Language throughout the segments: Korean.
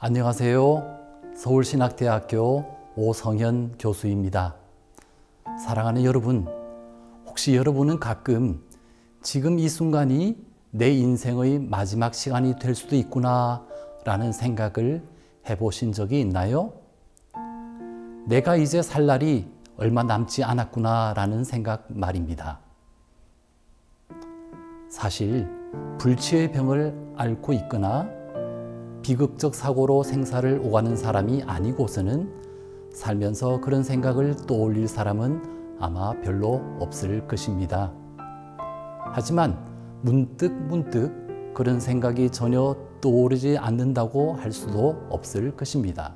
안녕하세요. 서울신학대학교 오성현 교수입니다. 사랑하는 여러분, 혹시 여러분은 가끔 지금 이 순간이 내 인생의 마지막 시간이 될 수도 있구나 라는 생각을 해보신 적이 있나요? 내가 이제 살 날이 얼마 남지 않았구나 라는 생각 말입니다. 사실 불치의 병을 앓고 있거나 비극적 사고로 생사를 오가는 사람이 아니고서는 살면서 그런 생각을 떠올릴 사람은 아마 별로 없을 것입니다. 하지만 문득 그런 생각이 전혀 떠오르지 않는다고 할 수도 없을 것입니다.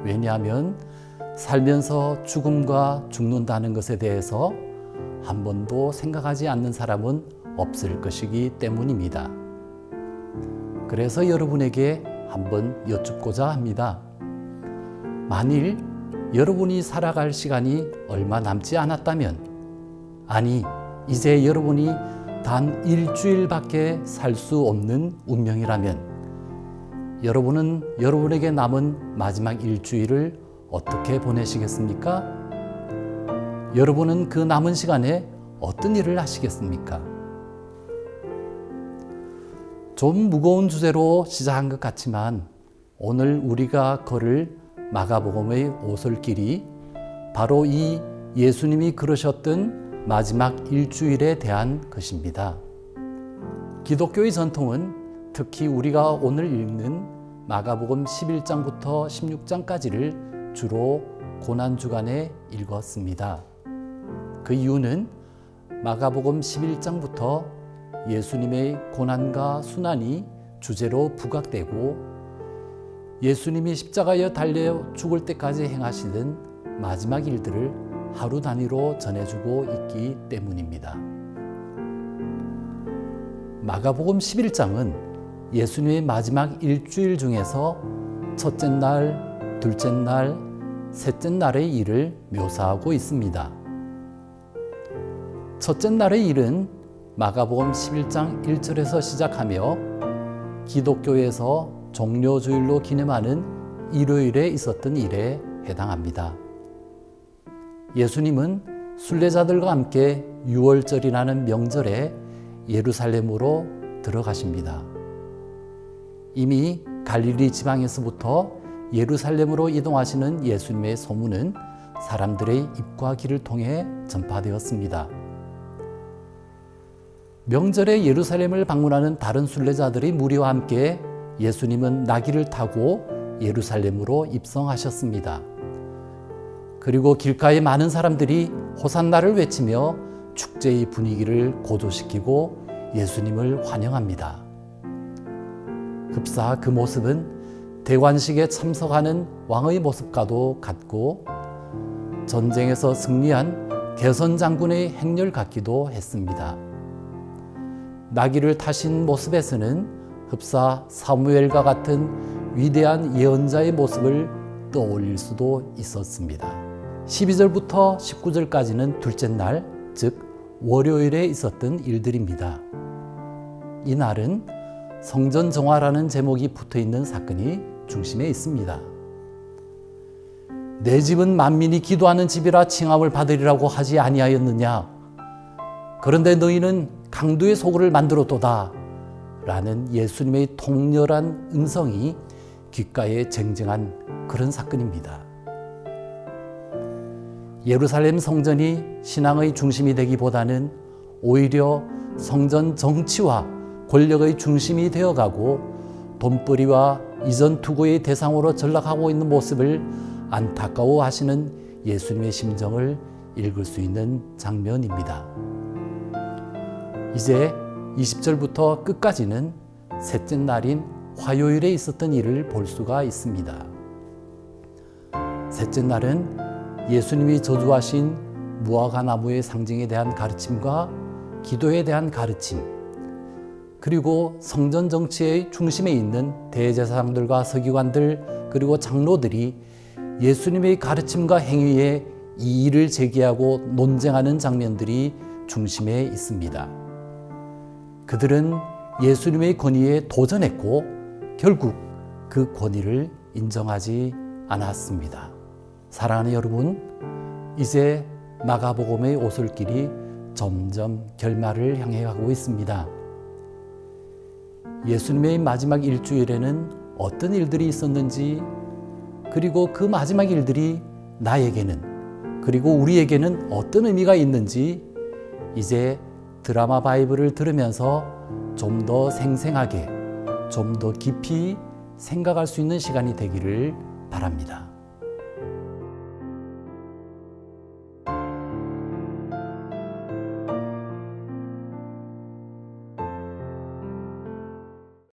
왜냐하면 살면서 죽음과 죽는다는 것에 대해서 한 번도 생각하지 않는 사람은 없을 것이기 때문입니다. 그래서 여러분에게 한번 여쭙고자 합니다. 만일 여러분이 살아갈 시간이 얼마 남지 않았다면, 아니 이제 여러분이 단 일주일밖에 살 수 없는 운명이라면 여러분은 여러분에게 남은 마지막 일주일을 어떻게 보내시겠습니까? 여러분은 그 남은 시간에 어떤 일을 하시겠습니까? 좀 무거운 주제로 시작한 것 같지만 오늘 우리가 걸을 마가복음의 오솔길이 바로 이 예수님이 걸으셨던 마지막 일주일에 대한 것입니다. 기독교의 전통은 특히 우리가 오늘 읽는 마가복음 11장부터 16장까지를 주로 고난주간에 읽었습니다. 그 이유는 마가복음 11장부터 예수님의 고난과 순환이 주제로 부각되고 예수님이 십자가에 달려 죽을 때까지 행하시던 마지막 일들을 하루 단위로 전해주고 있기 때문입니다. 마가복음 11장은 예수님의 마지막 일주일 중에서 첫째 날, 둘째 날, 셋째 날의 일을 묘사하고 있습니다. 첫째 날의 일은 마가복음 11장 1절에서 시작하며 기독교에서 종료주일로 기념하는 일요일에 있었던 일에 해당합니다. 예수님은 순례자들과 함께 유월절이라는 명절에 예루살렘으로 들어가십니다. 이미 갈릴리 지방에서부터 예루살렘으로 이동하시는 예수님의 소문은 사람들의 입과 귀를 통해 전파되었습니다. 명절에 예루살렘을 방문하는 다른 순례자들의 무리와 함께 예수님은 나귀를 타고 예루살렘으로 입성하셨습니다. 그리고 길가에 많은 사람들이 호산나를 외치며 축제의 분위기를 고조시키고 예수님을 환영합니다. 흡사 그 모습은 대관식에 참석하는 왕의 모습과도 같고 전쟁에서 승리한 개선 장군의 행렬 같기도 했습니다. 나귀를 타신 모습에서는 흡사 사무엘과 같은 위대한 예언자의 모습을 떠올릴 수도 있었습니다. 12절부터 19절까지는 둘째 날, 즉 월요일에 있었던 일들입니다. 이 날은 성전 정화라는 제목이 붙어있는 사건이 중심에 있습니다. 내 집은 만민이 기도하는 집이라 칭함을 받으리라고 하지 아니하였느냐? 그런데 너희는 강도의 소굴을 만들었도다 라는 예수님의 통렬한 음성이 귓가에 쟁쟁한 그런 사건입니다. 예루살렘 성전이 신앙의 중심이 되기보다는 오히려 성전 정치와 권력의 중심이 되어가고 돈벌이와 이전 투구의 대상으로 전락하고 있는 모습을 안타까워하시는 예수님의 심정을 읽을 수 있는 장면입니다. 이제 20절부터 끝까지는 셋째 날인 화요일에 있었던 일을 볼 수가 있습니다. 셋째 날은 예수님이 저주하신 무화과 나무의 상징에 대한 가르침과 기도에 대한 가르침, 그리고 성전 정치의 중심에 있는 대제사장들과 서기관들 그리고 장로들이 예수님의 가르침과 행위에 이의를 제기하고 논쟁하는 장면들이 중심에 있습니다. 그들은 예수님의 권위에 도전했고 결국 그 권위를 인정하지 않았습니다. 사랑하는 여러분, 이제 마가복음의 오솔길이 점점 결말을 향해 가고 있습니다. 예수님의 마지막 일주일에는 어떤 일들이 있었는지, 그리고 그 마지막 일들이 나에게는, 그리고 우리에게는 어떤 의미가 있는지 이제 드라마 바이블을 들으면서 좀 더 생생하게, 좀 더 깊이 생각할 수 있는 시간이 되기를 바랍니다.